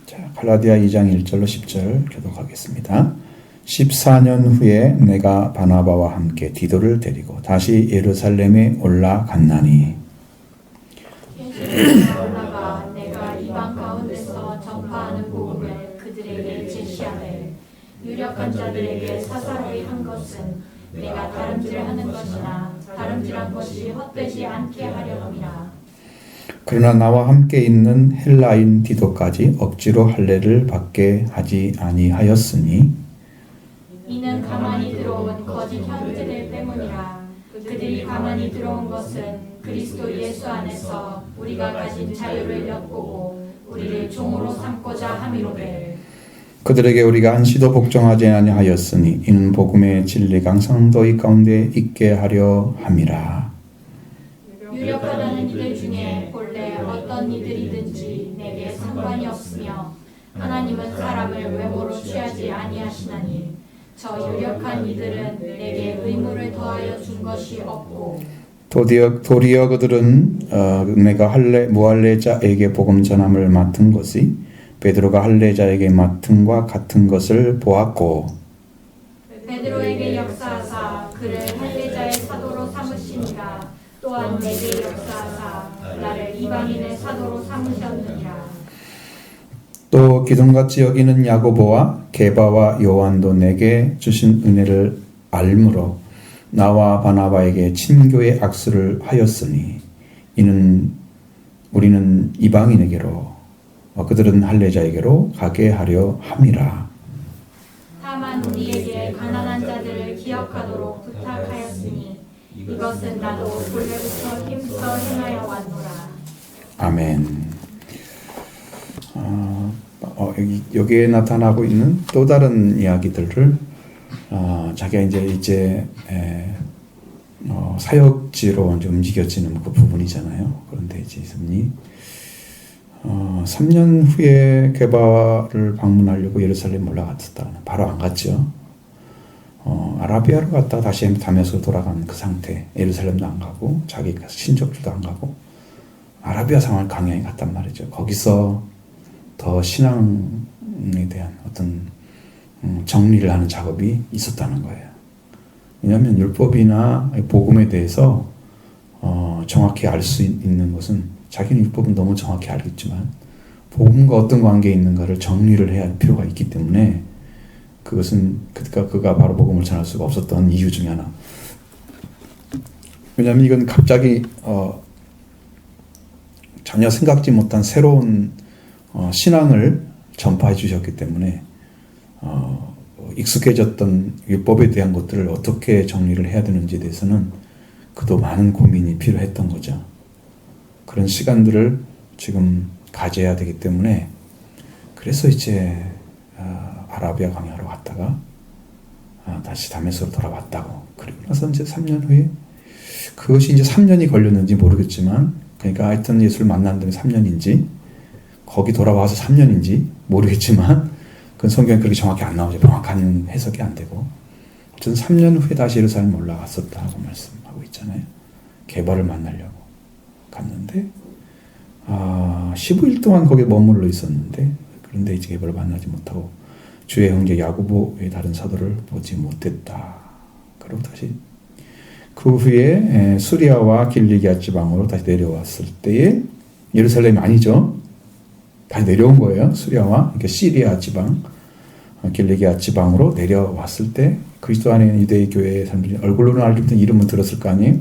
자, 갈라디아 2장 1절로 10절 교독하겠습니다. 14년 후에 내가 바나바와 함께 디도를 데리고 다시 예루살렘에 올라갔나니 올라가 내가 이방 가운데서 전파하는 복음을 그들에게 제시하되 유력한 자들에게 사사로이 한 것은 내가 다름질하는 것이나 다름질한 것이 헛되지 않게 하려 함이라. 그러나 나와 함께 있는 헬라인 디도까지 억지로 할례를 받게 하지 아니하였으니 이는 가만히 들어온 거짓 형제들 때문이라. 그들이 가만히 들어온 것은 그리스도 예수 안에서 우리가 가진 자유를 엿보고 우리를 종으로 삼고자 함이로되 그들에게 우리가 한시도 복종하지 아니하였으니 이는 복음의 진리가 항상 너희 가운데 있게 하려 함이라. 유력하다는 이들 중에 본래 어떤 이들이든지 내게 상관이 없으며 하나님은 사람을 외모로 취하지 아니하시나니 저 유력한 이들은 내게 의무를 더하여 준 것이 없고 도리어 그들은 내가 무할례자에게 복음 전함을 맡은 것이 베드로가 할례자에게 맡은과 같은 것을 보았고 베드로에게 역사하사 그를 할례자의 사도로 삼으시니라. 또한 내게 역사하사 나를 이방인의 사도로 삼으셨느니라. 또 기둥같이 여기는 야고보와 게바와 요한도 내게 주신 은혜를 알므로 나와 바나바에게 친교의 악수를 하였으니 이는 우리는 이방인에게로 그들은 할례자에게로 가게 하려 함이라. 다만 우리에게 가난한 자들을 기억하도록 부탁하였으니 이것은 나도 본래부터 힘써 행하여 왔노라. 아멘. 여기에 나타나고 있는 또 다른 이야기들을 자기가 이제 사역지로 이제 움직여지는 그 부분이잖아요. 그런데 이제 이분이 3년 후에 게바를 방문하려고 예루살렘 올라갔다. 바로 안 갔죠. 아라비아로 갔다 다시 다메섹으로 돌아간 그 상태. 예루살렘도 안 가고 자기 친척들도 안 가고 아라비아 상황을 강연히 갔단 말이죠. 거기서 더 신앙에 대한 어떤 정리를 하는 작업이 있었다는 거예요. 왜냐하면 율법이나 복음에 대해서 정확히 알 수 있는 것은 자기는 율법은 너무 정확히 알겠지만 복음과 어떤 관계에 있는가를 정리를 해야 할 필요가 있기 때문에 그것은 그가 바로 복음을 전할 수가 없었던 이유 중에 하나. 왜냐하면 이건 갑자기 전혀 생각지 못한 새로운 신앙을 전파해 주셨기 때문에 익숙해졌던 율법에 대한 것들을 어떻게 정리를 해야 되는지에 대해서는 그도 많은 고민이 필요했던 거죠. 그런 시간들을 지금 가져야 되기 때문에 그래서 이제 아라비아 강야로 갔다가 다시 다메섹으로 돌아왔다고. 그리고 나서 이제 3년 후에 그것이 이제 3년이 걸렸는지 모르겠지만 그러니까 하여튼 예수를 만난 다음에 3년인지 거기 돌아와서 3년인지 모르겠지만 그건 성경에 그렇게 정확히 안 나오죠. 정확한 해석이 안 되고 어쨌든 3년 후에 다시 예루살렘 올라갔었다고 말씀하고 있잖아요. 게바를 만나려고 갔는데 15일 동안 거기에 머물러 있었는데 그런데 이제 게바를 만나지 못하고 주의 형제 야고보의 다른 사도를 보지 못했다. 그리고 다시 그 후에 수리아와 길리기아 지방으로 다시 내려왔을 때에 예루살렘이 아니죠. 다시 내려온 거예요. 수리아와 그러니까 시리아 지방, 길리기아 지방으로 내려왔을 때 그리스도 안에 있는 유대인 교회의 사람들이 얼굴로는 알지 못한 이름은 들었을 거 아니에요.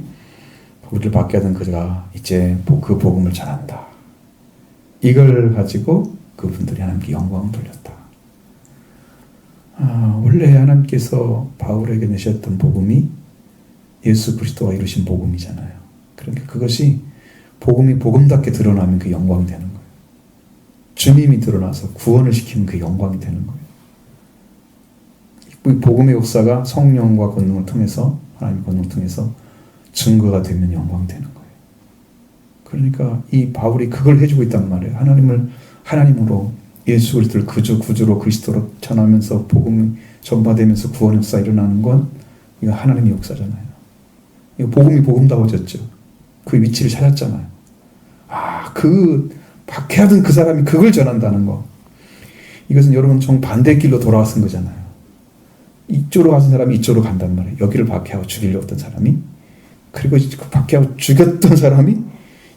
우리를 받게 하던 그가 이제 그 복음을 전한다. 이걸 가지고 그분들이 하나님께 영광을 돌렸다. 원래 하나님께서 바울에게 내셨던 복음이 예수 그리스도가 이루신 복음이잖아요. 그러니까 그것이 복음이 복음답게 드러나면 그 영광이 되는 거예요. 주님이 드러나서 구원을 시키는 그 영광이 되는 거예요. 복음의 역사가 성령과 권능을 통해서 하나님의 권능을 통해서 증거가 되면 영광이 되는 거예요. 그러니까 이 바울이 그걸 해주고 있단 말이에요. 하나님으로 예수 그리스도를 구주로 그리스도로 전하면서 복음이 전파되면서 구원 역사 일어나는 건 이거 하나님의 역사잖아요. 이거 복음이 복음다워졌죠. 그 위치를 찾았잖아요. 그 박해하던 그 사람이 그걸 전한다는 거. 이것은 여러분 정반대 길로 돌아왔은 거잖아요. 이쪽으로 가는 사람이 이쪽으로 간단 말이에요. 여기를 박해하고 죽이려고 했던 사람이, 그리고 그 박해하고 죽였던 사람이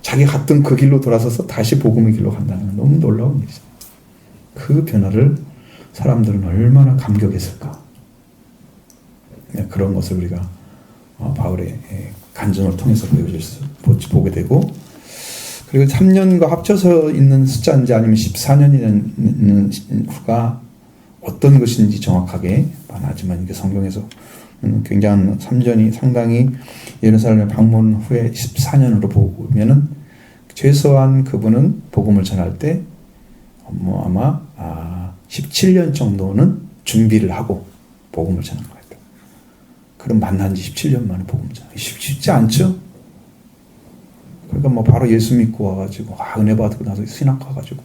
자기가 갔던 그 길로 돌아서서 다시 복음의 길로 간다는 건 너무 놀라운 일이죠. 그 변화를 사람들은 얼마나 감격했을까. 그런 것을 우리가 바울의 간증을 통해서 보게 되고, 그리고 3년과 합쳐서 있는 숫자인지 아니면 14년이 후가 어떤 것인지 정확하게 하지만 이게 성경에서 굉장한 3년이 상당히 예루살렘 방문 후에 14년으로 보면은 최소한 그분은 복음을 전할 때 아마 17년 정도는 준비를 하고 복음을 전한 거예요. 그럼 만난 지 17년 만에 복음 전하기 쉽지 않죠? 그러니까 바로 예수 믿고 와가지고 은혜 받고 나서 신학 가가지고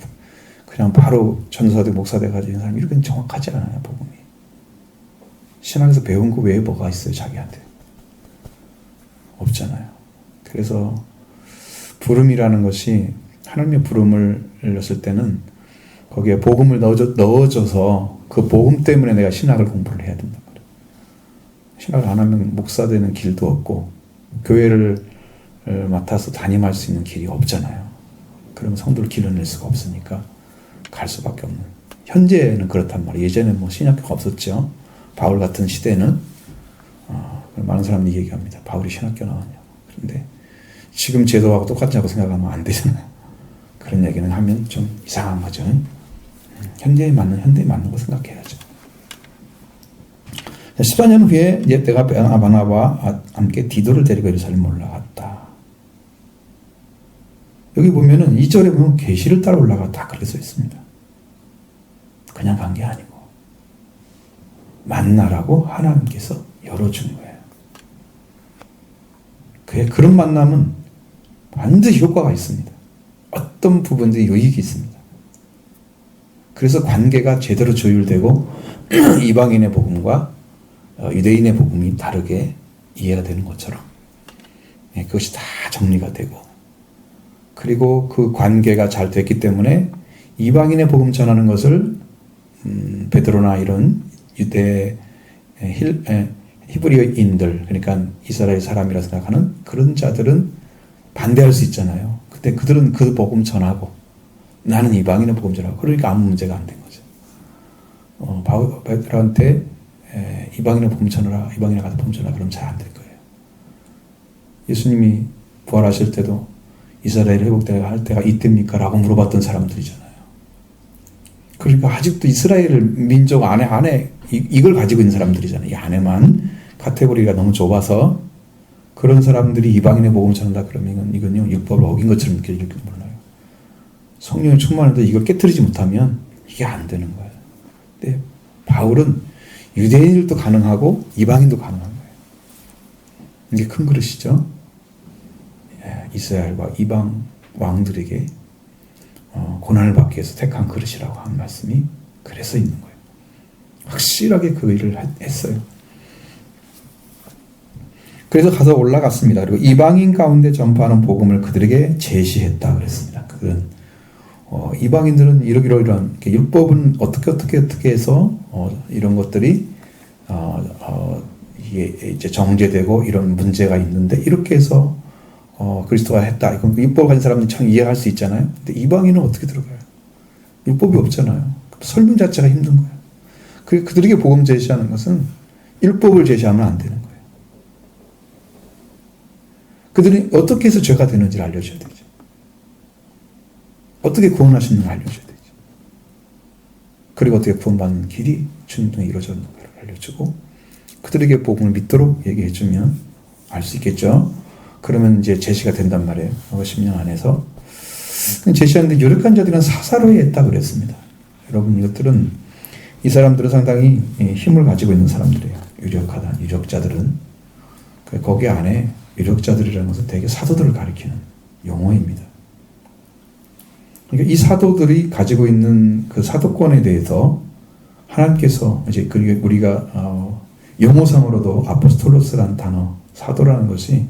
그냥 바로 전사대 목사대 가지고 사람 이렇게 정확하지 않아요. 복음이 신학에서 배운 거 외에 뭐가 있어요? 자기한테 없잖아요. 그래서 부름이라는 것이 하나님의 부름을 열렸을 때는 거기에 복음을 넣어줘서 그 복음 때문에 내가 신학을 공부를 해야 된단 말이에요. 신학을 안 하면 목사 되는 길도 없고 교회를 맡아서 담임할 수 있는 길이 없잖아요. 그러면 성도를 길러낼 수가 없으니까 갈 수밖에 없는. 현재는 그렇단 말이에요. 예전에 신학교가 없었죠. 바울 같은 시대는 많은 사람들이 얘기합니다. 바울이 신학교 나왔냐고. 그런데 지금 제도하고 똑같냐고 생각하면 안 되잖아요. 그런 얘기는 하면 좀 이상한 거죠. 현대에 맞는 거 생각해야죠. 14년 후에 이제 내가 바나바와 함께 디도를 데리고 예루살렘 올라갔다. 여기 보면은 2절에 보면 계시를 따라 올라갔다 그렇게 써 있습니다. 그냥 간 게 아니고 만나라고 하나님께서 열어준 거예요. 그런 만남은 반드시 효과가 있습니다. 어떤 부분들이 유익이 있습니다. 그래서 관계가 제대로 조율되고 이방인의 복음과 유대인의 복음이 다르게 이해가 되는 것처럼 그것이 다 정리가 되고, 그리고 그 관계가 잘 됐기 때문에 이방인의 복음 전하는 것을 베드로나 이런 유대 히브리인들, 그러니까 이스라엘 사람이라 생각하는 그런 자들은 반대할 수 있잖아요. 근데 그들은 그 복음 전하고 나는 이방인의 복음 전하고, 그러니까 아무 문제가 안 된 거죠. 베드로한테 이방인의 복음 전하라, 이방인에 가서 복음 전하라 그러면 잘 안 될 거예요. 예수님이 부활하실 때도 이스라엘 회복되게 할 때가 이때입니까? 라고 물어봤던 사람들이잖아요. 그러니까 아직도 이스라엘 민족 안에 이걸 가지고 있는 사람들이잖아요. 이 안에만 카테고리가 너무 좁아서 그런 사람들이 이방인의 복음을 전한다 그러면 이건요 율법을 어긴 것처럼 느껴질지 몰라요. 성령이 충만한데 이걸 깨트리지 못하면 이게 안 되는 거예요. 근데 바울은 유대인들도 가능하고 이방인도 가능한 거예요. 이게 큰 그릇이죠. 이스라엘과 이방 왕들에게 고난을 받기 위해서 택한 그릇이라고 한 말씀이 그래서 있는 거예요. 확실하게 그 일을 했어요. 그래서 가서 올라갔습니다. 그리고 이방인 가운데 전파하는 복음을 그들에게 제시했다 그랬습니다. 그건 이방인들은 이러이러한 율법은 어떻게 해서 이런 것들이 이게 이제 정제되고 이런 문제가 있는데 이렇게 해서 그리스도가 했다. 이건 율법 가진 사람들이 참 이해할 수 있잖아요. 근데 이방인은 어떻게 들어가요? 율법이 없잖아요. 설명 자체가 힘든 거예요. 그들에게 복음 제시하는 것은 율법을 제시하면 안 되는 거예요. 그들이 어떻게 해서 죄가 되는지를 알려줘야 되죠. 어떻게 구원하시는지 알려줘야 되죠. 그리고 어떻게 구원받는 길이 주님통에 이루어졌는 걸 알려주고 그들에게 복음을 믿도록 얘기해주면 알 수 있겠죠. 그러면 이제 제시가 된단 말이에요. 10년 안에서. 제시하는데 유력한 자들은 사사로이 했다 그랬습니다. 여러분 이것들은 이 사람들은 상당히 힘을 가지고 있는 사람들이에요. 유력하다. 유력자들은. 거기 안에 유력자들이라는 것은 대개 사도들을 가리키는 용어입니다. 그러니까 이 사도들이 가지고 있는 그 사도권에 대해서 하나님께서 이제 우리가 용어상으로도 아포스톨로스라는 단어, 사도라는 것이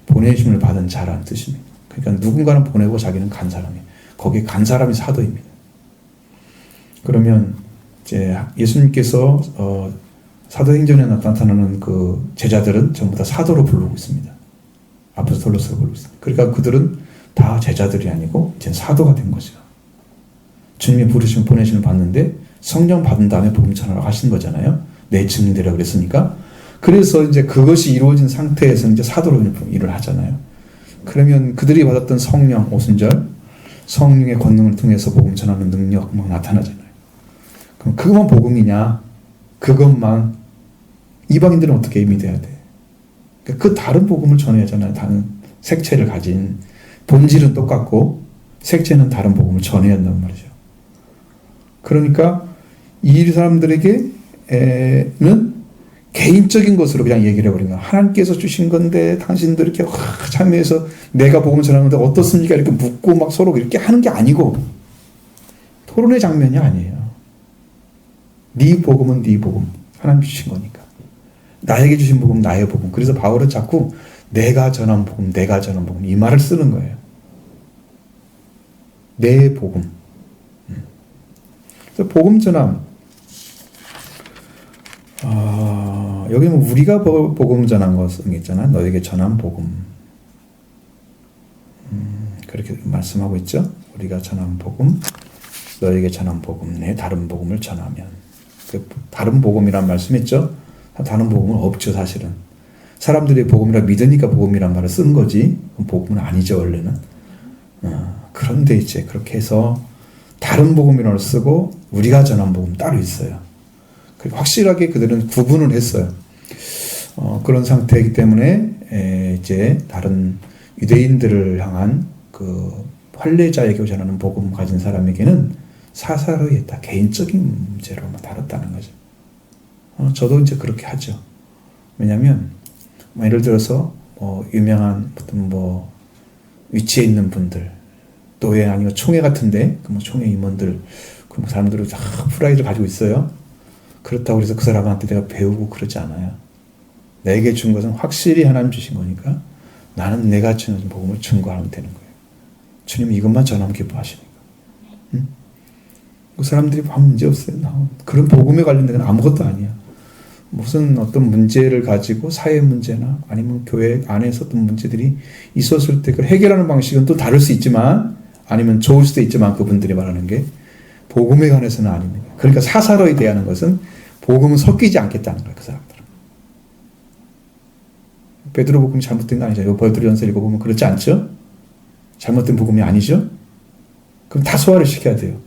보내심을 받은 자라는 뜻입니다. 그러니까 누군가는 보내고 자기는 간 사람이에요. 거기에 간 사람이 사도입니다. 그러면 이제 예수님께서 사도행전에 나타나는 그 제자들은 전부 다 사도로 부르고 있습니다. 아포스톨로스로 부르고 있습니다. 그러니까 그들은 다 제자들이 아니고 이제 사도가 된 거죠. 주님이 부르시면 보내시는 받는데 성령 받은 다음에 복음 전하라고 하신 거잖아요. 내 증인되라 그랬으니까. 그래서 이제 그것이 이루어진 상태에서 이제 사도로 일을 하잖아요. 그러면 그들이 받았던 성령, 오순절, 성령의 권능을 통해서 복음 전하는 능력 막 나타나잖아요. 그럼 그것만 복음이냐? 그것만 이방인들은 어떻게 믿어야 돼? 그러니까 그 다른 복음을 전해야 하잖아요. 다른 색채를 가진 본질은 똑같고 색채는 다른 복음을 전해야 한단 말이죠. 그러니까 이 사람들에게는 개인적인 것으로 그냥 얘기를 해버린 거야. 하나님께서 주신 건데 당신들 이렇게 참여해서 내가 복음을 전하는데 어떻습니까? 이렇게 묻고 막 서로 이렇게 하는 게 아니고 토론의 장면이 아니에요. 네 복음은 네 복음. 하나님 주신 거니까. 나에게 주신 복음 나의 복음. 그래서 바울은 자꾸 내가 전한 복음, 내가 전한 복음 이 말을 쓰는 거예요. 내 복음. 그래서 복음 전함. 여기 뭐 우리가 복음 전한 것은 있잖아. 너에게 전한 복음. 그렇게 말씀하고 있죠. 우리가 전한 복음, 너에게 전한 복음, 내 다른 복음을 전하면. 그 다른 복음이란 말씀했죠. 다른 복음은 없죠, 사실은. 사람들이 복음이라 믿으니까 복음이란 말을 쓰는 거지. 복음은 아니죠, 원래는. 그런데 이제 그렇게 해서 다른 복음이라고 쓰고 우리가 전한 복음 따로 있어요. 확실하게 그들은 구분을 했어요. 그런 상태이기 때문에 이제 다른 유대인들을 향한 그 환례자에게 전하는 복음 가진 사람에게는 사사로이 했다. 개인적인 문제로 다뤘다는 거죠. 저도 이제 그렇게 하죠. 왜냐하면 예를 들어서 유명한 어떤 위치에 있는 분들, 노예 아니면 총회 같은데 그 총회 임원들, 그 사람들이 다 프라이드를 가지고 있어요. 그렇다고 해서 그 사람한테 내가 배우고 그러지 않아요. 내게 준 것은 확실히 하나님 주신 거니까 나는 내가 전한 복음을 증거하면 되는 거예요. 주님 이것만 전하면 기뻐하시니까. 응? 그 사람들이 아무 문제 없어요. 그런 복음에 관련된 건 아무것도 아니야. 무슨 어떤 문제를 가지고 사회 문제나 아니면 교회 안에서 어떤 문제들이 있었을 때 그 해결하는 방식은 또 다를 수 있지만 아니면 좋을 수도 있지만 그분들이 말하는 게 복음에 관해서는 아닙니다. 그러니까 사사로이 대하는 것은 복음은 섞이지 않겠다는 거예요. 그 사람들은. 베드로 복음이 잘못된 거 아니죠. 베드로전서 읽어보면 그렇지 않죠? 잘못된 복음이 아니죠? 그럼 다 소화를 시켜야 돼요.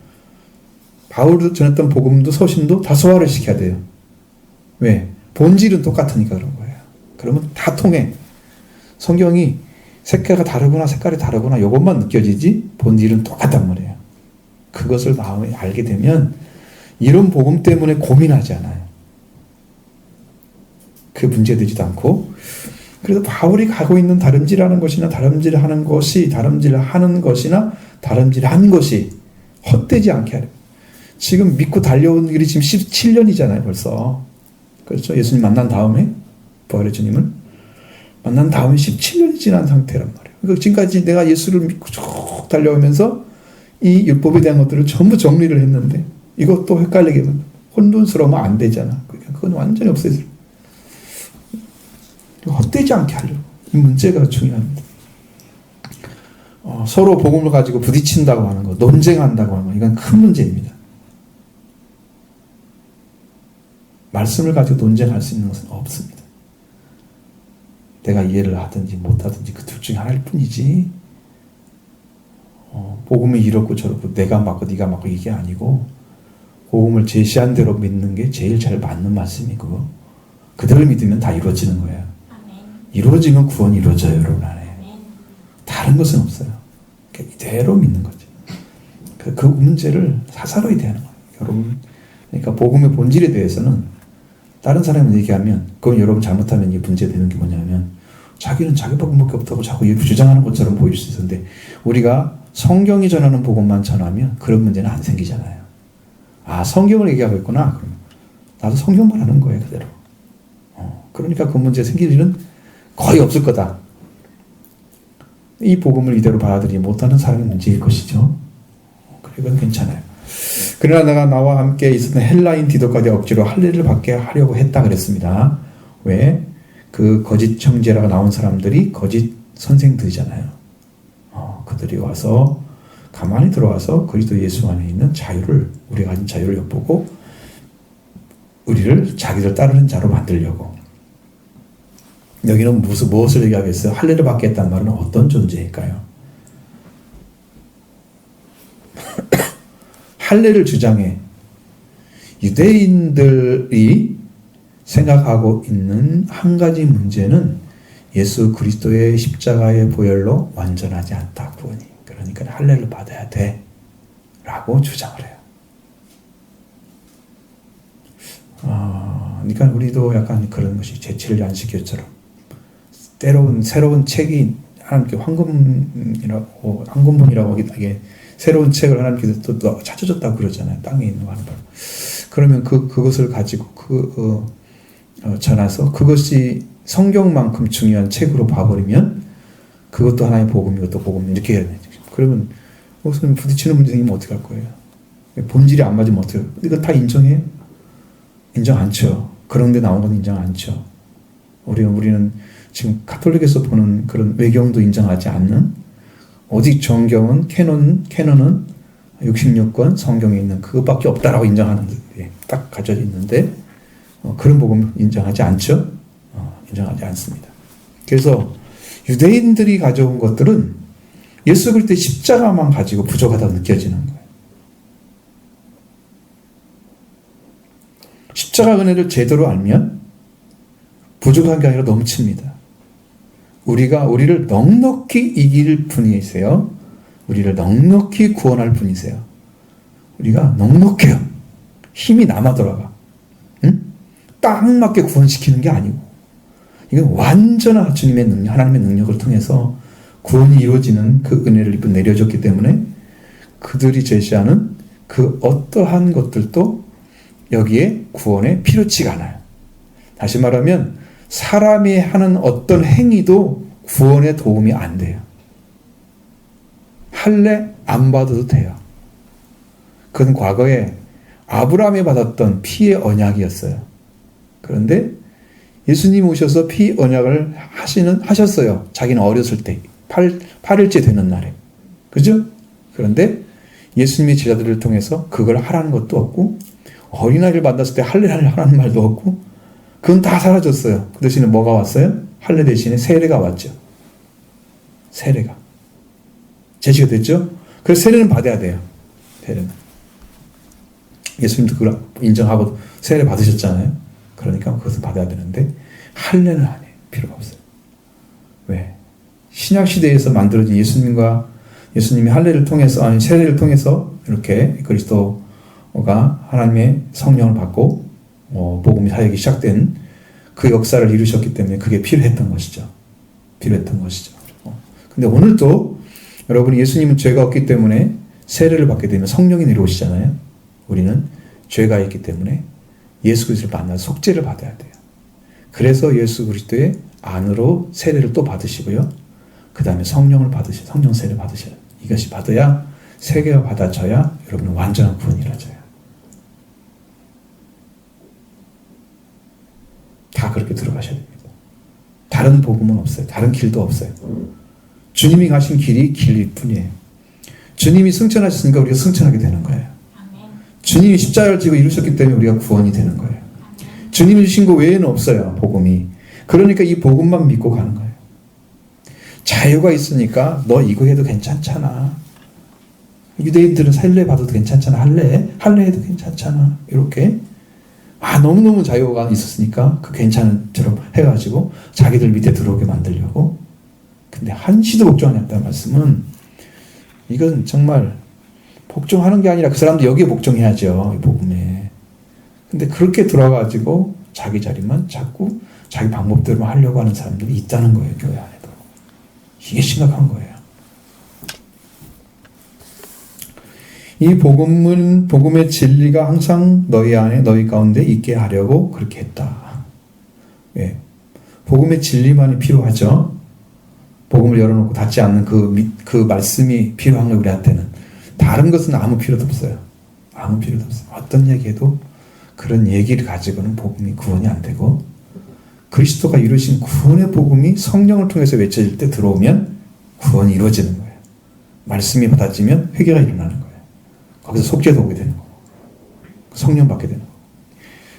바울도 전했던 복음도 서신도 다 소화를 시켜야 돼요. 왜? 본질은 똑같으니까 그런 거예요. 그러면 다 통해. 성경이 색깔이 다르구나 이것만 느껴지지 본질은 똑같단 말이에요. 그것을 마음에 알게 되면 이런 복음 때문에 고민하지 않아요. 그 문제되지도 않고. 그래서 바울이 가고 있는 다름질하는 것이나 다름질하는 것이 헛되지 않게 하려. 지금 믿고 달려온 길이 지금 17년이잖아요, 벌써. 그렇죠? 예수님 만난 다음에, 부활의 주님을 만난 다음에 17년이 지난 상태란 말이에요. 그러니까 지금까지 내가 예수를 믿고 쭉 달려오면서 이 율법에 대한 것들을 전부 정리를 했는데, 이것도 헷갈리게 만들고, 혼돈스러우면 안 되잖아. 그건 완전히 없애질. 헛되지 않게 하려고. 이 문제가 중요합니다. 서로 복음을 가지고 부딪힌다고 하는 것, 논쟁한다고 하는 것, 이건 큰 문제입니다. 말씀을 가지고 논쟁할 수 있는 것은 없습니다. 내가 이해를 하든지 못하든지 그 둘 중에 하나일 뿐이지, 복음이 이렇고 저렇고 내가 맞고 네가 맞고 이게 아니고, 복음을 제시한 대로 믿는 게 제일 잘 맞는 말씀이고, 그대로 믿으면 다 이루어지는 거예요. 이루어지면 구원이 이루어져요, 여러분 안에. 다른 것은 없어요. 이대로 믿는 거죠. 그 문제를 사사로이 대하는 거예요, 여러분. 그러니까 복음의 본질에 대해서는 다른 사람이 얘기하면 그건 여러분 잘못하면 이게 문제되는 게 뭐냐면 자기는 자기 복음밖에 없다고 자꾸 주장하는 것처럼 보일 수 있는데 우리가 성경이 전하는 복음만 전하면 그런 문제는 안 생기잖아요. 아, 성경을 얘기하고 있구나. 그러면 나도 성경만 하는 거예요, 그대로. 그러니까 그 문제 생길 일은 거의 없을 거다. 이 복음을 이대로 받아들이지 못하는 사람의 문제일 것이죠. 그건 괜찮아요. 그러나 내가 나와 함께 있었던 헬라인 디도까지 억지로 할례를 받게 하려고 했다 그랬습니다. 왜? 그 거짓 형제라고 나온 사람들이 거짓 선생들이잖아요. 그들이 와서 가만히 들어와서 그리스도 예수 안에 있는 자유를, 우리가 가진 자유를 엿보고 우리를 자기들 따르는 자로 만들려고. 여기는 무엇을 얘기하겠어요? 할례를 받겠다는 말은 어떤 존재일까요? 할례를 주장해 유대인들이 생각하고 있는 한 가지 문제는 예수 그리스도의 십자가의 보혈로 완전하지 않다, 구원이. 그러니까 할례를 받아야 돼 라고 주장을 해요. 그러니까 우리도 약간 그런 것이 제7일 안식교처럼 때로운 새로운 책이 하나님께 황금본이라고 이게 새로운 책을 하나님께서 또 찾아줬다고 그러잖아요. 땅에 있는 하나님. 그러면 그것을 가지고 전해서 그것이 성경만큼 중요한 책으로 봐버리면 그것도 하나의 복음, 이것도 복음 이렇게 해야 되죠. 그러면 무슨 부딪히는 문제 생기면 어떻게 할 거예요? 본질이 안 맞으면 어떻게 해요? 이건 다 인정해요? 인정 않죠. 그런데 나온 건 인정 않죠. 우리는 지금 가톨릭에서 보는 그런 외경도 인정하지 않는, 오직 정경은 캐논은 66권 성경에 있는 그것밖에 없다라고 인정하는 딱 가져져 있는데 그런 복음 인정하지 않죠. 인정하지 않습니다. 그래서 유대인들이 가져온 것들은 예수 그리스도의 십자가만 가지고 부족하다고 느껴지는 거예요. 십자가 은혜를 제대로 알면 부족한 게 아니라 넘칩니다. 우리를 넉넉히 이길 분이세요. 우리를 넉넉히 구원할 분이세요. 우리가 넉넉해요. 힘이 남아 돌아가. 응? 딱 맞게 구원시키는 게 아니고, 이건 완전한 주님의 능력, 하나님의 능력을 통해서 구원이 이루어지는 그 은혜를 내려줬기 때문에 그들이 제시하는 그 어떠한 것들도 여기에 구원에 필요치가 않아요. 다시 말하면 사람이 하는 어떤 행위도 구원에 도움이 안 돼요. 할례 안 받아도 돼요. 그건 과거에 아브라함이 받았던 피의 언약이었어요. 그런데 예수님이 오셔서 피 언약을 하셨어요. 자기는 어렸을 때 8일째 되는 날에. 그죠? 그런데 예수님의 제자들을 통해서 그걸 하라는 것도 없고, 어린아이를 만났을 때 할례를 하라는 말도 없고, 그건 다 사라졌어요. 그 대신에 뭐가 왔어요? 할례 대신에 세례가 왔죠. 세례가 제시가 됐죠. 그래서 세례는 받아야 돼요. 세례는 예수님도 그걸 인정하고 세례 받으셨잖아요. 그러니까 그것을 받아야 되는데 할례는 안 해요. 필요가 없어요. 왜? 신약 시대에서 만들어진 예수님이 할례를 통해서, 아니 세례를 통해서 이렇게 그리스도가 하나님의 성령을 받고 복음이 사역이 시작된 그 역사를 이루셨기 때문에 그게 필요했던 것이죠. 근데 오늘도 여러분, 예수님은 죄가 없기 때문에 세례를 받게 되면 성령이 내려오시잖아요. 우리는 죄가 있기 때문에 예수 그리스도를 만나서 속죄를 받아야 돼요. 그래서 예수 그리스도의 안으로 세례를 또 받으시고요. 그 다음에 성령을 받으셔요. 성령 세례 받으셔요. 이것이 받아야, 세계가 받아져야 여러분은 완전한 구원이 이루어져요. 다 그렇게 들어가셔야 됩니다. 다른 복음은 없어요. 다른 길도 없어요. 주님이 가신 길이 길일 뿐이에요. 주님이 승천하셨으니까 우리가 승천하게 되는 거예요. 주님이 십자가를 지고 이루셨기 때문에 우리가 구원이 되는 거예요. 주님이 주신 거 외에는 없어요, 복음이. 그러니까 이 복음만 믿고 가는 거예요. 자유가 있으니까 너 이거 해도 괜찮잖아. 유대인들은 할례 받아도 괜찮잖아. 할례 해도 괜찮잖아. 이렇게 너무너무 자유가 있었으니까 그 괜찮은 처럼 해가지고 자기들 밑에 들어오게 만들려고. 근데 한시도 복종 안 했다는 말씀은, 이건 정말 복종하는 게 아니라 그 사람도 여기에 복종해야죠, 이 복음에. 근데 그렇게 들어가가지고 자기 자리만 찾고 자기 방법대로만 하려고 하는 사람들이 있다는 거예요, 교회 안에도. 이게 심각한 거예요. 이 복음의 진리가 항상 너희 안에, 너희 가운데 있게 하려고 그렇게 했다. 예. 복음의 진리만이 필요하죠. 복음을 열어놓고 닫지 않는 그 말씀이 필요한 거예요, 우리한테는. 다른 것은 아무 필요도 없어요. 아무 필요도 없어요. 어떤 얘기해도 그런 얘기를 가지고는 복음이 구원이 안 되고, 그리스도가 이루신 구원의 복음이 성령을 통해서 외쳐질 때 들어오면 구원이 이루어지는 거예요. 말씀이 받아지면 회개가 일어나는 거예요. 거기서 속죄도 오게 되는 거고, 성령 받게 되는 거고.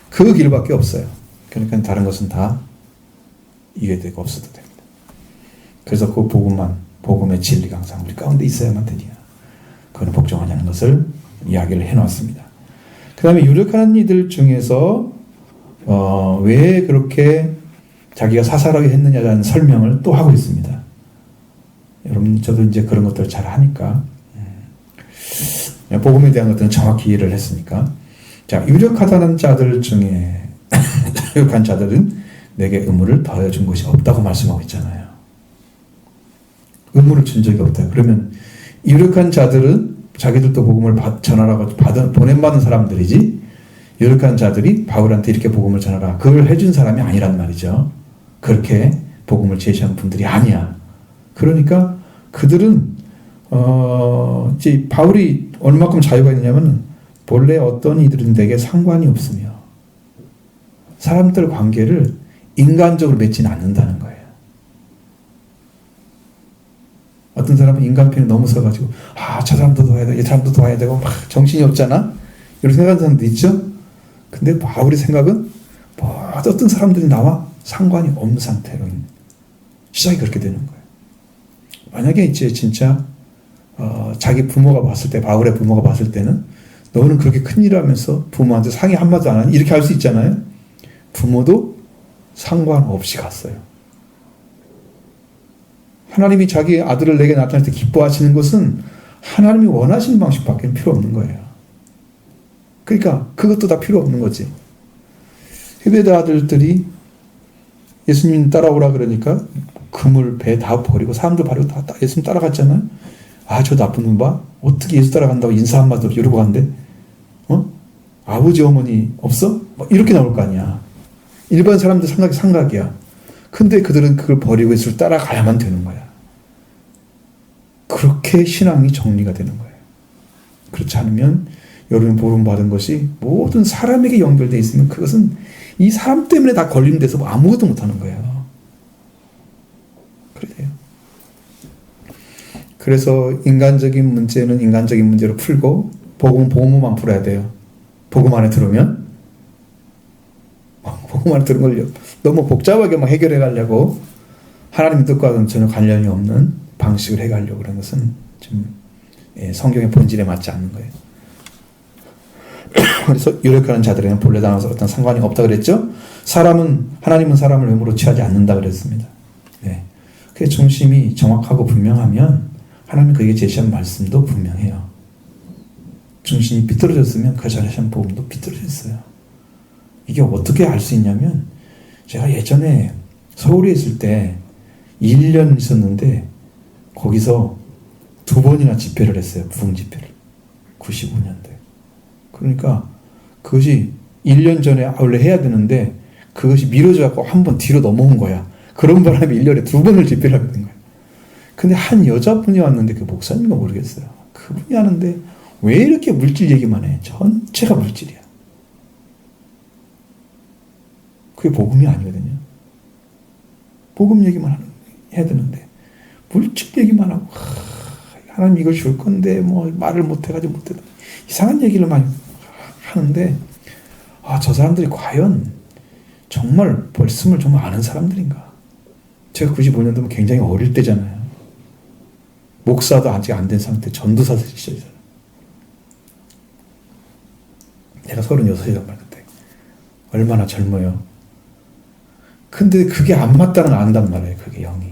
그 길밖에 없어요. 그러니까 다른 것은 다 이해되고 없어도 됩니다. 그래서 그 복음의 진리가 항상 우리 가운데 있어야만 되냐. 그건 복종하냐는 것을 이야기를 해놓았습니다. 그 다음에 유력한 이들 중에서 왜 그렇게 자기가 사사롭게 했느냐라는 설명을 또 하고 있습니다. 여러분, 저도 이제 그런 것들을 잘 하니까 복음에 대한 것들은 정확히 이해를 했으니까. 자, 유력하다는 자들 중에 유력한 자들은 내게 의무를 더해준 것이 없다고 말씀하고 있잖아요. 의무를 준 적이 없다. 그러면 유력한 자들은 자기들도 복음을 전하라고 보냄받은 사람들이지, 유력한 자들이 바울한테 이렇게 복음을 전하라, 그걸 해준 사람이 아니란 말이죠. 그렇게 복음을 제시한 분들이 아니야. 그러니까 그들은 이제 바울이 얼마큼 자유가 있느냐면, 본래 어떤 이들은 내게 상관이 없으며 사람들 관계를 인간적으로 맺지는 않는다는 거예요. 어떤 사람은 인간편이 너무 서가지고, 저 사람도 도와야 되고, 이 사람도 도와야 되고, 막 정신이 없잖아? 이렇게 생각하는 사람도 있죠? 근데 바울의 생각은, 어떤 사람들이 나와 상관이 없는 상태로 시작이 그렇게 되는 거예요. 만약에 이제 진짜, 자기 부모가 봤을 때, 바울의 부모가 봤을 때는, 너는 그렇게 큰일을 하면서 부모한테 상의 한마디도 안 하니? 이렇게 할 수 있잖아요? 부모도 상관없이 갔어요. 하나님이 자기 아들을 내게 나타낼 때 기뻐하시는 것은 하나님이 원하시는 방식밖에 필요 없는 거예요. 그러니까 그것도 다 필요 없는 거지. 헤베드 아들들이 예수님 따라오라 그러니까 그물, 배 다 버리고 사람들 버리고 다 예수님 따라갔잖아요. 저 나쁜 놈 봐. 어떻게 예수 따라간다고 인사 한마디도 없이 이러고 간대? 아버지 어머니 없어? 이렇게 나올 거 아니야. 일반 사람들 생각이야. 근데 그들은 그걸 버리고 예수를 따라가야만 되는 거야. 그렇게 신앙이 정리가 되는 거예요. 그렇지 않으면 여러분이 보름받은 것이 모든 사람에게 연결되어 있으면 그것은 이 사람 때문에 다 걸림돼서 아무것도 못하는 거예요. 그래요. 그래서 인간적인 문제는 인간적인 문제로 풀고 복음만 풀어야 돼요. 복음 안에 들으면 복음 안에 들은 걸 너무 복잡하게 해결해 가려고 하나님 뜻과는 전혀 관련이 없는 방식을 해가려고 그런 것은 좀 성경의 본질에 맞지 않는 거예요. 그래서 유력한 자들에는 본래 당해서 어떤 상관이 없다 그랬죠. 하나님은 사람을 외모로 취하지 않는다 그랬습니다. 그 중심이 정확하고 분명하면 하나님이 그에게 제시한 말씀도 분명해요. 중심이 비뚤어졌으면 그 제시한 복음도 비뚤어졌어요. 이게 어떻게 알 수 있냐면, 제가 예전에 서울에 있을 때 1년 있었는데 거기서 2번이나 집회를 했어요. 부흥집회를. 95년도에. 그러니까 그것이 1년 전에 원래 해야 되는데 그것이 미뤄져서 한 번 뒤로 넘어온 거야. 그런 바람에 1년에 2번을 집회를 하게 된 거야. 근데 한 여자분이 왔는데 그 목사님인가 모르겠어요. 그분이 하는데 왜 이렇게 물질 얘기만 해? 전체가 물질이야. 그게 복음이 아니거든요. 복음 얘기만 해야 되는데 물질 얘기만 하고, 하나님 이걸 줄 건데 말을 못해가지고 이상한 얘기를 많이 하는데, 저 사람들이 과연 정말 말씀을 정말 아는 사람들인가? 제가 95년도면 굉장히 어릴 때잖아요. 목사도 아직 안 된 상태, 전도사 시절이잖아요. 내가 36이란 말 그때. 얼마나 젊어요. 근데 그게 안 맞다는 걸 안단 말이에요. 그게 영이.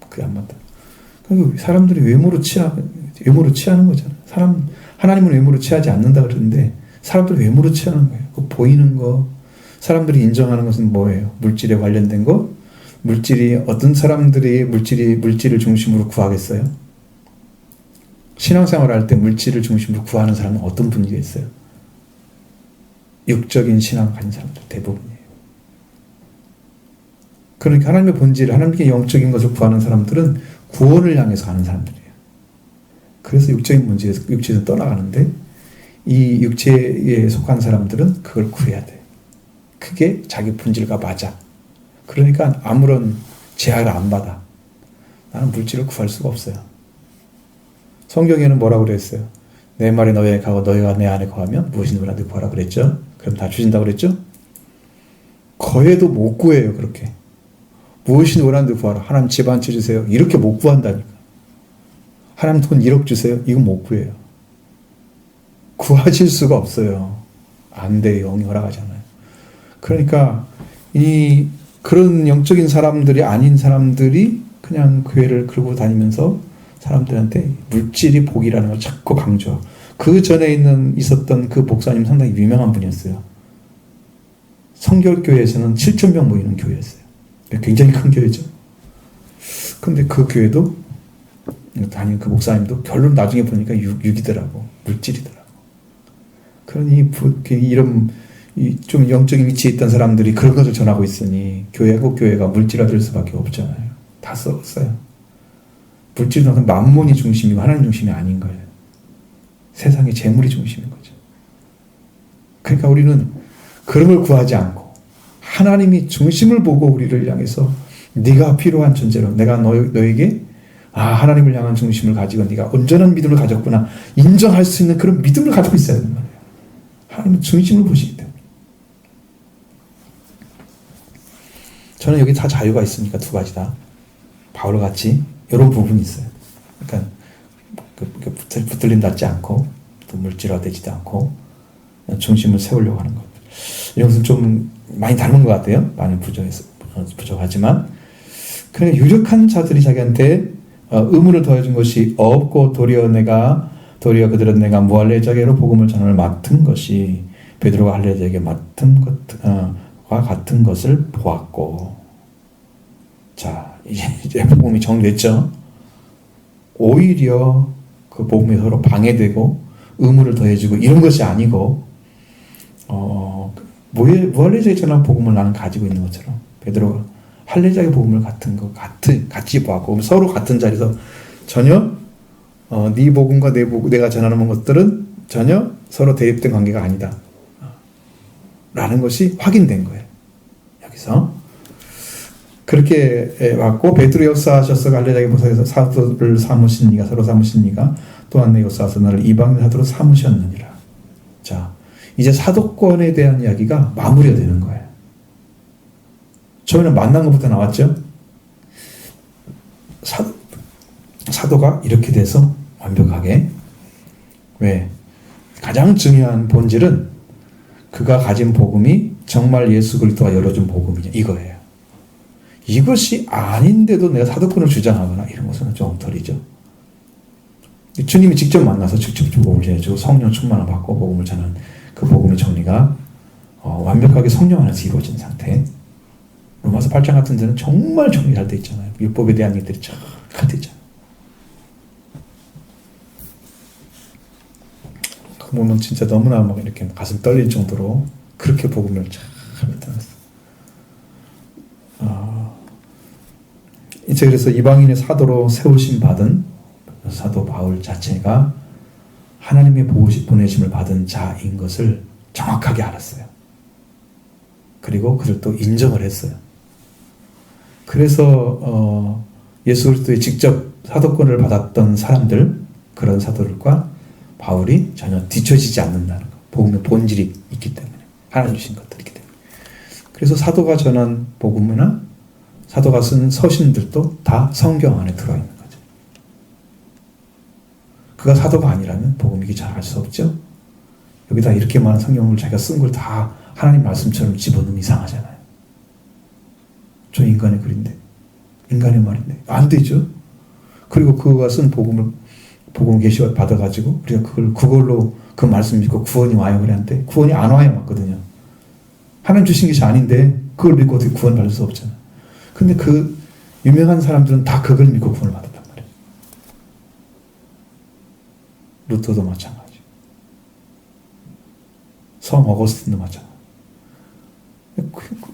그게 안 맞다. 그러니까 사람들이 외모로 취하는 거잖아요. 하나님은 외모로 취하지 않는다 그러는데 사람들이 외모로 취하는 거예요. 그 보이는 거, 사람들이 인정하는 것은 뭐예요? 물질에 관련된 거? 어떤 사람들이 물질을 중심으로 구하겠어요? 신앙생활 할 때 물질을 중심으로 구하는 사람은 어떤 분이겠어요? 육적인 신앙 가진 사람들 대부분이에요. 그러니까 하나님의 본질, 하나님께 영적인 것을 구하는 사람들은 구원을 향해서 가는 사람들이에요. 그래서 육적인 문제에서 육체에서 떠나가는데, 이 육체에 속한 사람들은 그걸 구해야 돼. 그게 자기 본질과 맞아. 그러니까 아무런 제약을 안 받아. 나는 물질을 구할 수가 없어요. 성경에는 뭐라고 그랬어요? 내 말이 너희에 가고 너희가 내 안에 거하면 무엇이든 너희한테 구하라 그랬죠? 그럼 다 주신다고 그랬죠? 거해도 못 구해요. 그렇게. 무엇이든 너희한테 구하라. 하나님 집 한 채 주세요. 이렇게 못 구한다니까. 하나님 돈 1억 주세요. 이건 못 구해요. 구하실 수가 없어요. 안 돼요. 영이 허락하잖아요. 그러니까 그런 영적인 사람들이 아닌 사람들이 그냥 교회를 끌고 다니면서 사람들한테 물질이 복이라는 걸 자꾸 강조하고, 그 전에 있었던 그 목사님 상당히 유명한 분이었어요. 성결교회에서는 7,000명 모이는 교회였어요. 굉장히 큰 교회죠. 근데 그 교회도 다니는 그 목사님도 결론 나중에 보니까 육이더라고. 물질이더라고. 그러니 이런 좀 영적인 위치에 있던 사람들이 그런 것을 전하고 있으니 교회가 물질화될 수밖에 없잖아요. 다 썩었어요. 물질은 만몬이 중심이고 하나님 중심이 아닌 거예요. 세상의 재물이 중심인 거죠. 그러니까 우리는 그런 걸 구하지 않고 하나님이 중심을 보고 우리를 향해서 네가 필요한 존재로, 내가 너에게 하나님을 향한 중심을 가지고 네가 온전한 믿음을 가졌구나 인정할 수 있는 그런 믿음을 가지고 있어야 된단 말이에요. 하나님은 중심을 보시기 때문에. 저는 여기 다 자유가 있으니까 두 가지 다 바울같이 이런 부분이 있어요. 그러니까 붙들림받지 않고 또 물질화되지도 않고 중심을 세우려고 하는 것. 이런 것은 좀 많이 다른 것 같아요. 많이 부족하지만 그러니까 유력한 자들이 자기한테 의무를 더해준 것이 없고 도리어 그들은 내가 무할례자에게로 복음을 전을 맡은 것이 베드로가 할례자에게 맡은 것과 같은 것을 보았고. 자, 이제 복음이 정리됐죠. 오히려 그 복음이 서로 방해되고 의무를 더해주고 이런 것이 아니고 무할례자에 전한 복음을 나는 가지고 있는 것처럼 베드로가 할례자의 복음을 같이 보았고 서로 같은 자리에서 전혀 네 복음과 내가 전하는 것들은 전혀 서로 대립된 관계가 아니다 라는 것이 확인된 거예요. 여기서 그렇게 왔고 베드로 역사하셔서 갈릴리의 보살에서 사도를 삼으신 이가 서로 삼으신 이가 또한 내 역사하서 나를 이방인 사도로 삼으셨느니라. 자, 이제 사도권에 대한 이야기가 마무리가 되는 거예요. 처음에는 만난 것부터 나왔죠. 사도가 이렇게 돼서 완벽하게, 왜? 가장 중요한 본질은 그가 가진 복음이 정말 예수 그리스도가 열어준 복음이냐 이거예요. 이것이 아닌데도 내가 사도권을 주장하거나 이런 것은 좀 엉터리죠. 주님이 직접 만나서 직접 복음을 전해주고 성령 충만을 받고 복음을 전하는 그 복음의 정리가 완벽하게 성령 안에서 이루어진 상태. 로마서 8장 같은 데는 정말 정리 잘 돼 있잖아요. 율법에 대한 얘기들이 잘 돼 있잖아요. 그 보면 진짜 너무나 막 이렇게 가슴 떨릴 정도로 그렇게 복음을 잘 전했어요. 이제 그래서 이방인의 사도로 세우심 받은 사도 바울 자체가 하나님의 보내심을 받은 자인 것을 정확하게 알았어요. 그리고 그를 또 인정을 했어요. 그래서 예수 그리스도의 직접 사도권을 받았던 사람들, 그런 사도들과 바울이 전혀 뒤처지지 않는다는 것. 복음의 본질이 있기 때문에, 하나님 주신 것들이기 때문에. 그래서 사도가 전한 복음이나 사도가 쓴 서신들도 다 성경 안에 들어있는 거죠. 그가 사도가 아니라면 복음이기 잘할 수 없죠. 여기다 이렇게 많은 성경을 자기가 쓴 걸 다 하나님 말씀처럼 집어넣으면 이상하잖아요. 저 인간의 글인데, 인간의 말인데 안 되죠. 그리고 그가 쓴 복음 계시와 받아가지고 우리가 그걸로 그 말씀 믿고 구원이 와요 그랬는데 구원이 안 와요 맞거든요. 하나님 주신 것이 아닌데 그걸 믿고 어떻게 구원 받을 수 없잖아요. 근데 그 유명한 사람들은 다 그걸 믿고 구원을 받았단 말이에요. 루터도 마찬가지. 성 어거스틴도 마찬가지.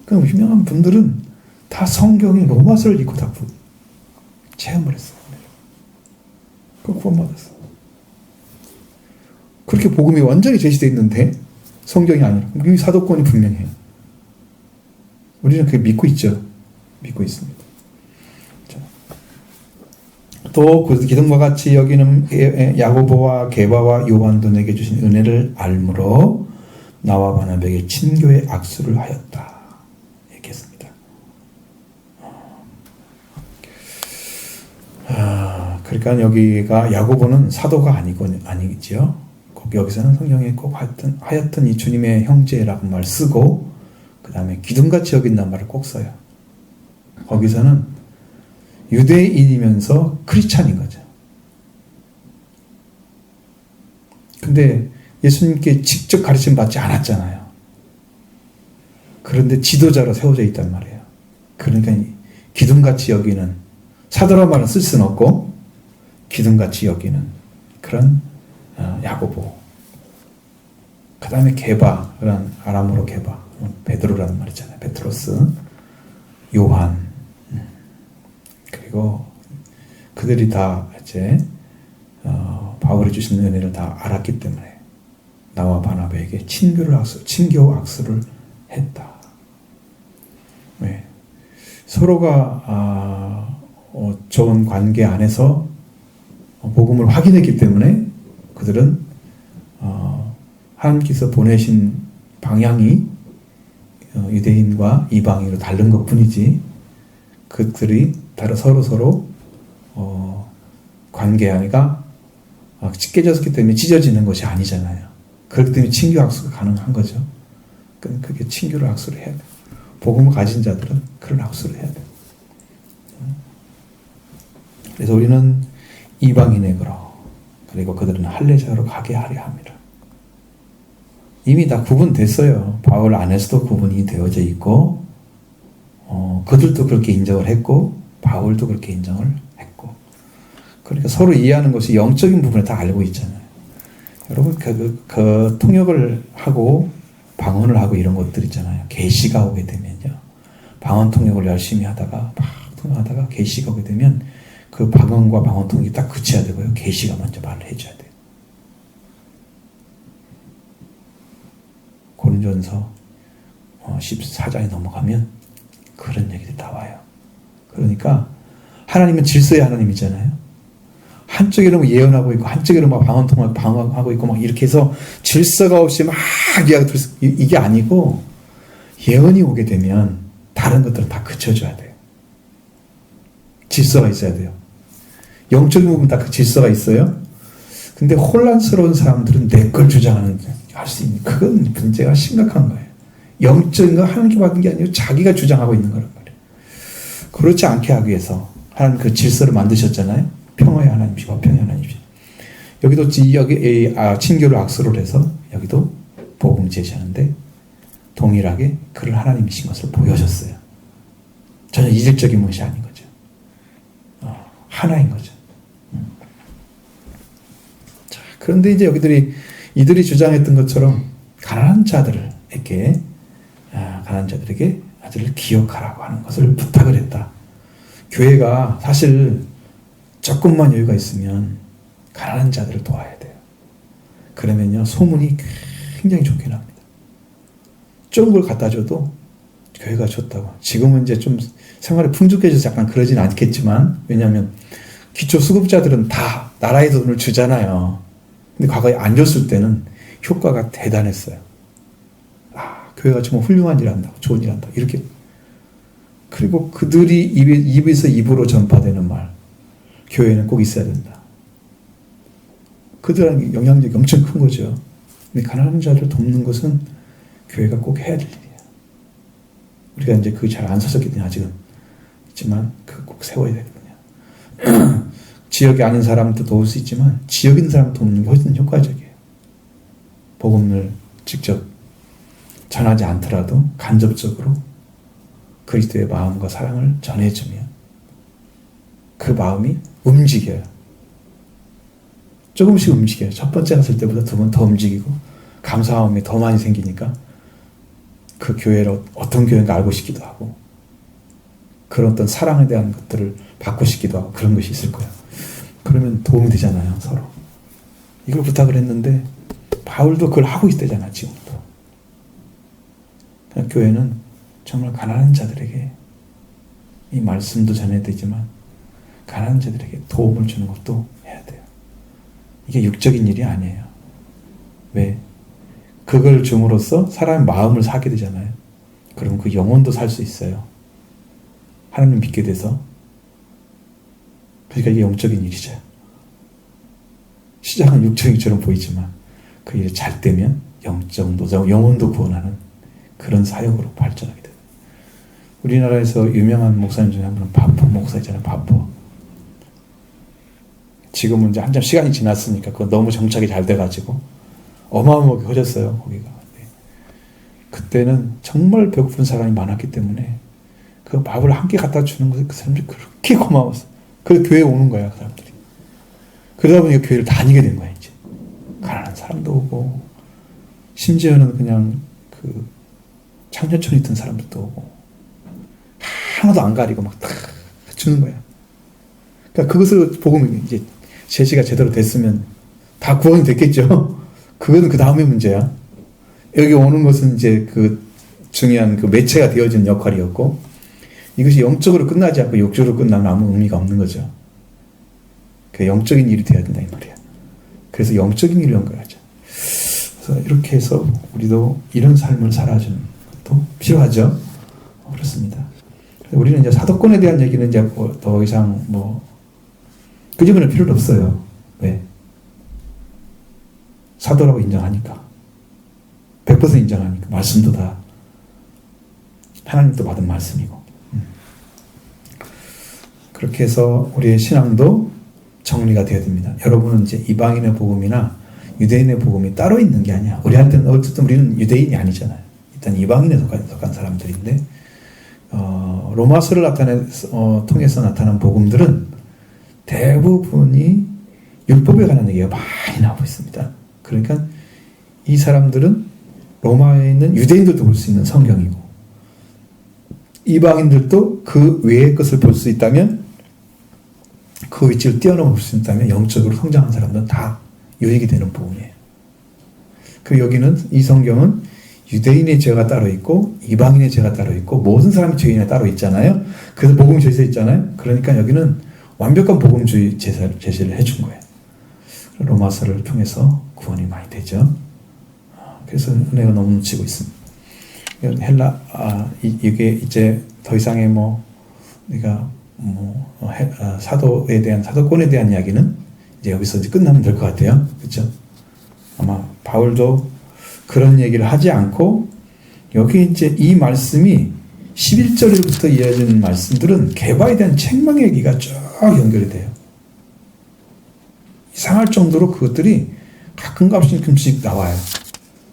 그 유명한 분들은 다 성경의 로마서를 읽고 다 체험을 했어요. 그 구원받았어요. 그렇게 복음이 완전히 제시되어 있는데 성경이 아니라 이 사도권이 분명해요. 우리는 그게 믿고 있죠. 믿고 있습니다. 또 기둥과 같이 여기는 야고보와 게바와 요한도 내게 주신 은혜를 알므로 나와 바나바에게 친교의 악수를 하였다. 얘기했습니다. 그러니까 여기가 야고보는 사도가 아니지요. 여기서는 성경에 꼭 하여튼 이 주님의 형제라고 말 쓰고 그 다음에 기둥같이 여긴다는 말을 꼭 써요. 거기서는 유대인이면서 크리스찬인 거죠. 근데 예수님께 직접 가르침 받지 않았잖아요. 그런데 지도자로 세워져 있단 말이에요. 그러니까 기둥같이 여기는, 사도란 말은 쓸 수는 없고 기둥같이 여기는 그런 야고보. 그 다음에 게바, 그런 아람어로 게바, 베드로라는 말이잖아요. 베트로스, 요한. 그리고 그들이 다 이제 바울이 주신 은혜를 다 알았기 때문에 나와 바나바에게 친교 악수를 했다. 네. 서로가 좋은 관계 안에서 복음을 확인했기 때문에 그들은 하나님께서 보내신 방향이 유대인과 이방인으로 다른 것뿐이지 그들이 서로 관계가 깨졌기 때문에 찢어지는 것이 아니잖아요. 그렇기 때문에 친교 악수가 가능한 거죠. 그게 친교를 악수를 해야 돼요. 복음을 가진 자들은 그런 악수를 해야 돼요. 그래서 우리는 이방인에게로 그리고 그들은 할례자로 가게 하려 합니다. 이미 다 구분됐어요. 바울 안에서도 구분이 되어져 있고 그들도 그렇게 인정을 했고 바울도 그렇게 인정을 했고 그러니까 서로 이해하는 것이 영적인 부분을 다 알고 있잖아요. 여러분 그 통역을 하고 방언을 하고 이런 것들 있잖아요. 계시가 오게 되면요. 방언 통역을 열심히 하다가 막 통역하다가 계시가 오게 되면 그 방언과 방언 통역이 딱 그쳐야 되고요. 계시가 먼저 말을 해줘야 돼요. 고린도전서 14장에 넘어가면 그런 얘기들이 나와요. 그러니까 하나님은 질서의 하나님이잖아요. 한쪽에는 예언하고 있고 한쪽에는 막 방언 통역 방언하고 있고 막 이렇게 해서 질서가 없이 막 이게 아니고 예언이 오게 되면 다른 것들은 다 그쳐줘야 돼요. 질서가 있어야 돼요. 영적인 부분 다 그 질서가 있어요. 근데 혼란스러운 사람들은 내 걸 주장하는 할 수 있는 그건 문제가 심각한 거예요. 영적인 거 하나님께 받은 게 아니고 자기가 주장하고 있는 거란 말이에요. 그렇지 않게 하기 위해서 하나님 그 질서를 만드셨잖아요. 평화의 하나님이시고 화평의 하나님이시고 여기도 친교를 악수를 해서 여기도 복음 제시하는데 동일하게 그를 하나님이신 것을 보여줬어요. 전혀 이질적인 것이 아닌 거죠. 하나인 거죠. 자, 그런데 이제 이들이 주장했던 것처럼 가난한 자들에게 아들을 기억하라고 하는 것을 부탁을 했다. 교회가 사실 조금만 여유가 있으면 가난한 자들을 도와야 돼요. 그러면요 소문이 굉장히 좋게 납니다. 좋은 걸 갖다 줘도 교회가 줬다고. 지금은 이제 좀 생활이 풍족해져서 약간 그러진 않겠지만 왜냐하면 기초수급자들은 다 나라의 돈을 주잖아요. 근데 과거에 안 줬을 때는 효과가 대단했어요. 교회가 정말 훌륭한 일 한다, 좋은 일 한다 이렇게. 그리고 그들이 입에서 입으로 전파되는 말 교회는 꼭 있어야 된다. 그들한테 영향력이 엄청 큰 거죠. 근데 가난한 자를 돕는 것은 교회가 꼭 해야 될 일이에요. 우리가 이제 그게 잘 안 서졌기 때문에 아직은 있지만 그거 꼭 세워야 되거든요. 지역에 아닌 사람도 도울 수 있지만 지역 있는 사람 돕는 게 훨씬 효과적이에요. 복음을 직접 전하지 않더라도 간접적으로 그리스도의 마음과 사랑을 전해주면 그 마음이 움직여요. 조금씩 움직여요. 첫 번째 갔을 때보다 두 번 더 움직이고 감사함이 더 많이 생기니까 그 교회를 어떤 교회인가 알고 싶기도 하고 그런 어떤 사랑에 대한 것들을 받고 싶기도 하고 그런 것이 있을 거예요. 그러면 도움이 되잖아요. 서로. 이걸 부탁을 했는데 바울도 그걸 하고 있대잖아, 지금도. 그러니까 교회는 정말 가난한 자들에게 이 말씀도 전해야 되지만 가난한 자들에게 도움을 주는 것도 해야 돼요. 이게 육적인 일이 아니에요. 왜? 그걸 줌으로써 사람의 마음을 사게 되잖아요. 그럼 그 영혼도 살 수 있어요. 하나님 믿게 돼서. 그러니까 이게 영적인 일이죠. 시작은 육적인 일처럼 보이지만 그 일이 잘 되면 영적 노정, 영혼도 구원하는 그런 사역으로 발전하게 돼요. 우리나라에서 유명한 목사님 중에 한 분은 바포 목사이잖아요. 바포. 지금은 이제 한참 시간이 지났으니까 그거 너무 정착이 잘 돼가지고 어마어마하게 커졌어요. 거기가. 네. 그때는 정말 배고픈 사람이 많았기 때문에 그 밥을 한 끼 갖다 주는 것에 그 사람들이 그렇게 고마웠어. 그래서 교회에 오는 거야, 그 사람들이. 그러다 보니까 교회를 다니게 된 거야, 이제. 가난한 사람도 오고, 심지어는 그냥 그 창녀촌에 있던 사람들도 오고, 하나도 안 가리고 막 다 주는 거야. 그러니까 그것을 보고 이제 제시가 제대로 됐으면 다 구원이 됐겠죠. 그거는 그 다음의 문제야. 여기 오는 것은 이제 그 중요한 그 매체가 되어진 역할이었고, 이것이 영적으로 끝나지 않고 육적으로 끝나면 아무 의미가 없는 거죠. 그 영적인 일이 돼야 된다 이 말이야. 그래서 영적인 일을 연결하죠. 그래서 이렇게 해서 우리도 이런 삶을 살아주는 것도 필요하죠. 그렇습니다. 우리는 이제 사도권에 대한 얘기는 이제 더 이상 끄집어낼 필요는 없어요. 왜? 사도라고 인정하니까. 100% 인정하니까. 말씀도 다 하나님도 받은 말씀이고. 그렇게 해서 우리의 신앙도 정리가 되어야 됩니다. 여러분은 이제 이방인의 복음이나 유대인의 복음이 따로 있는 게 아니야. 우리한테는 어쨌든 우리는 유대인이 아니잖아요. 일단 이방인에 속한 사람들인데 로마서를 통해서 나타난 복음들은 대부분이 율법에 관한 얘기가 많이 나오고 있습니다. 그러니까 이 사람들은 로마에 있는 유대인들도 볼 수 있는 성경이고 이방인들도 그 외의 것을 볼 수 있다면 그 위치를 뛰어넘을 수 있다면 영적으로 성장한 사람들은 다 유익이 되는 부분이에요. 그리고 여기는 이 성경은 유대인의 죄가 따로 있고 이방인의 죄가 따로 있고 모든 사람의 죄인이 따로 있잖아요. 그래서 복음이 제시되어 있잖아요. 그러니까 여기는 완벽한 복음주의 제시를 해준 거예요. 로마서를 통해서 구원이 많이 되죠. 그래서 은혜가 너무 넘치고 있습니다. 이게 이제 더 이상의 사도에 대한 사도권에 대한 이야기는 이제 여기서 이제 끝나면 될 것 같아요. 그렇죠? 아마 바울도 그런 얘기를 하지 않고 여기 이제 이 말씀이 11절부터 이어지는 말씀들은 개바에 대한 책망의 얘기가 쭉 연결이 돼요. 이상할 정도로 그것들이 가끔씩 나와요.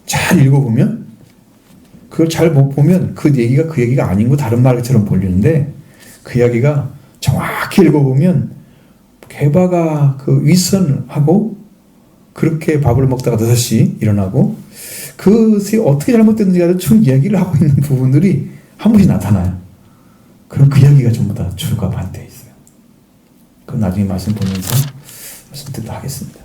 잘 읽어보면 그걸 잘 못 보면 그 얘기가 아닌 거 다른 말처럼 보이는데 그 이야기가 정확히 읽어보면 게바가 그 윗선하고 그렇게 밥을 먹다가 6시 일어나고 그것이 어떻게 잘못됐는지 쭉 이야기를 하고 있는 부분들이 한 번씩 나타나요. 그럼 그 이야기가 전부 다 줄과 반대에 있어요. 그건 나중에 말씀 보면서 말씀드리도록 하겠습니다.